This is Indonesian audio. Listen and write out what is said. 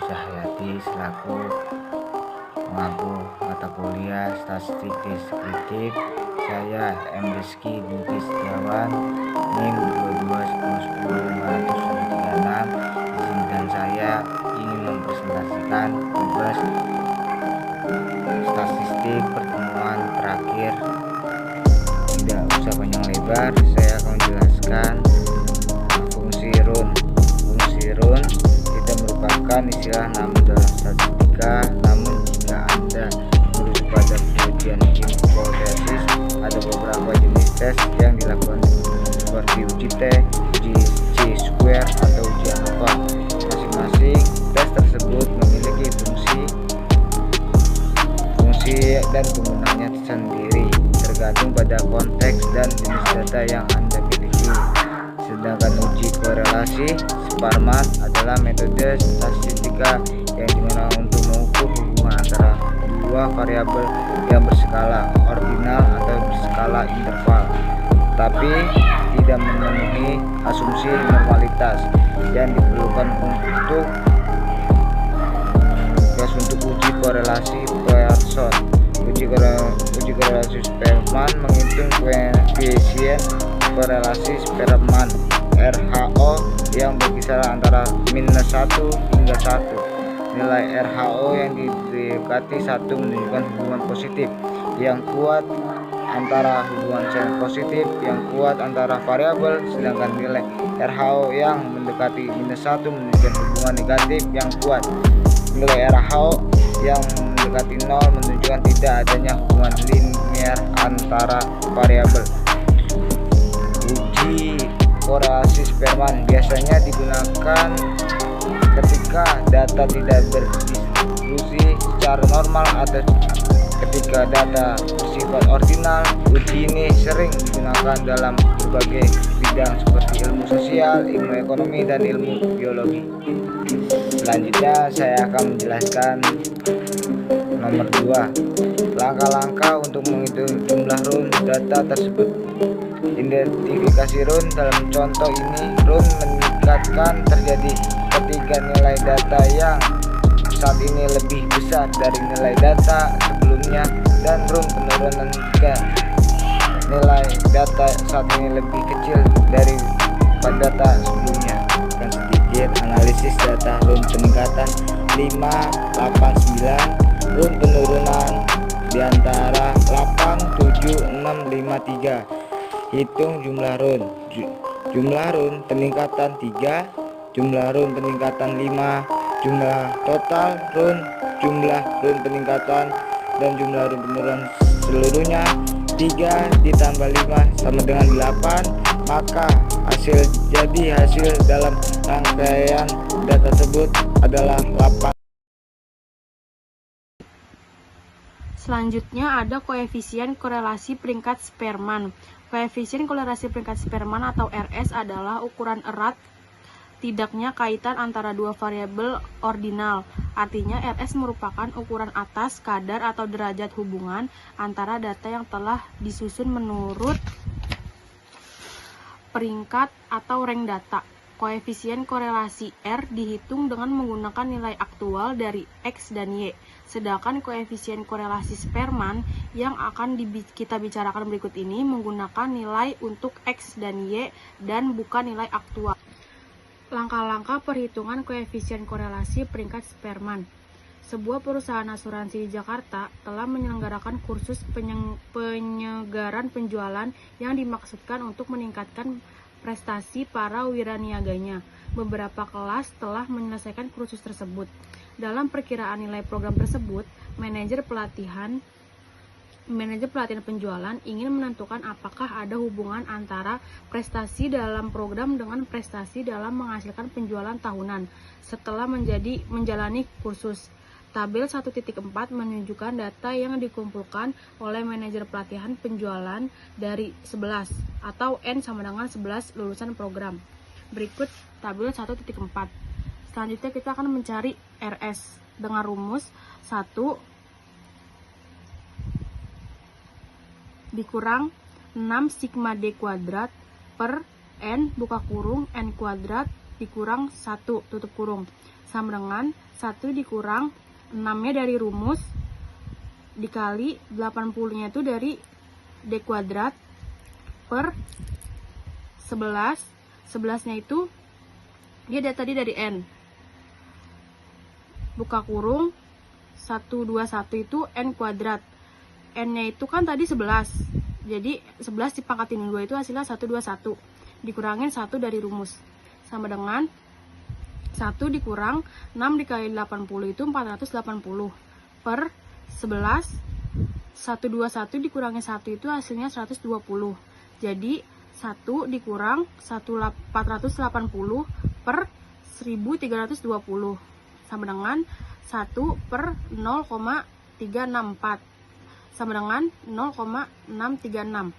Cahyati selaku pengaku mata kuliah statistik deskriptif. Saya M. Rizky Dinti Setiawan, NIM 2210100536. Izinkan saya ingin mempresentasikan tugas statistik pertemuan terakhir. Tidak usah panjang lebar, saya akan menjelaskan fungsi run. Fungsi run tidak merupakan istilah namun dalam statistika, namun jika Anda merujuk pada pengujian hipotesis, ada beberapa jenis tes yang dilakukan seperti uji T, uji C-square, atau uji alpha. Masing-masing tes tersebut memiliki fungsi dan penggunaannya sendiri, tergantung pada konteks dan jenis data yang Anda miliki. Sedangkan uji korelasi Sparman adalah metode statistika yang digunakan untuk mengukur hubungan antara dua variabel yang berskala ordinal atau berskala interval, tapi tidak memenuhi asumsi normalitas yang diperlukan untuk uji korelasi Pearson. Uji korelasi Spearman menghitung koefisien korelasi Spearman RHO yang berkisar antara -1 hingga 1. Nilai RHO yang didekati 1 menunjukkan hubungan positif yang kuat antara hubungan sangat positif yang kuat antara variabel, sedangkan nilai RHO yang mendekati -1 menunjukkan hubungan negatif yang kuat. Nilai RHO yang mendekati 0 menunjukkan tidak adanya hubungan linear antara variabel. Uji korelasi Spearman biasanya digunakan ketika data tidak berdistribusi secara normal atau ketika data bersifat ordinal. Uji ini sering digunakan dalam berbagai bidang seperti ilmu sosial, ilmu ekonomi, dan ilmu biologi. Selanjutnya saya akan menjelaskan nomor 2, langkah-langkah untuk menghitung jumlah run data tersebut. Identifikasi run. Dalam contoh ini, run meningkatkan terjadi ketika nilai data yang saat ini lebih besar dari nilai data sebelumnya, dan run penurunan jika nilai data saat ini lebih kecil dari pada data sebelumnya. Dan sedikit analisis data run peningkatan 589, run penurunan di antara 8, 7, 6, 5, 3. Hitung jumlah run. Jumlah run peningkatan 3, jumlah run peningkatan 5, jumlah total run, jumlah run peningkatan, dan jumlah run penurunan seluruhnya. 3 ditambah 5 sama dengan 8, maka hasil dalam rangkaian data tersebut adalah 8. Selanjutnya ada koefisien korelasi peringkat Spearman. Koefisien korelasi peringkat Spearman atau RS adalah ukuran erat tidaknya kaitan antara dua variabel ordinal. Artinya RS merupakan ukuran atas kadar atau derajat hubungan antara data yang telah disusun menurut peringkat atau rank data. Koefisien korelasi R dihitung dengan menggunakan nilai aktual dari X dan Y. Sedangkan koefisien korelasi Spearman yang akan kita bicarakan berikut ini menggunakan nilai untuk X dan Y dan bukan nilai aktual. Langkah-langkah perhitungan koefisien korelasi peringkat Spearman. Sebuah perusahaan asuransi di Jakarta telah menyelenggarakan kursus penyegaran penjualan yang dimaksudkan untuk meningkatkan prestasi para wiraniaganya. Beberapa kelas telah menyelesaikan kursus tersebut. Dalam perkiraan nilai program tersebut, manajer pelatihan penjualan ingin menentukan apakah ada hubungan antara prestasi dalam program dengan prestasi dalam menghasilkan penjualan tahunan setelah menjalani kursus. Tabel 1.4 menunjukkan data yang dikumpulkan oleh manajer pelatihan penjualan dari 11 atau N sama dengan 11 lulusan program. Berikut tabel 1.4. Selanjutnya kita akan mencari RS dengan rumus 1 dikurang 6 sigma D kuadrat per N buka kurung N kuadrat dikurang 1 tutup kurung sama dengan 1 dikurang 6-nya dari rumus dikali 80-nya itu dari D kuadrat per 11. 11-nya itu dia tadi dari N. Buka kurung 121 itu N kuadrat. N-nya itu kan tadi 11. Jadi 11 dipangkatin 2 itu hasilnya 121. Dikurangin 1 dari rumus. Sama dengan 1 dikurang 6 dikali 80 itu 480 per 11. 121 dikurangi 1 itu hasilnya 120. Jadi 1 dikurang 480 per 1320 sama dengan 1 per 0,364 sama dengan 0,636.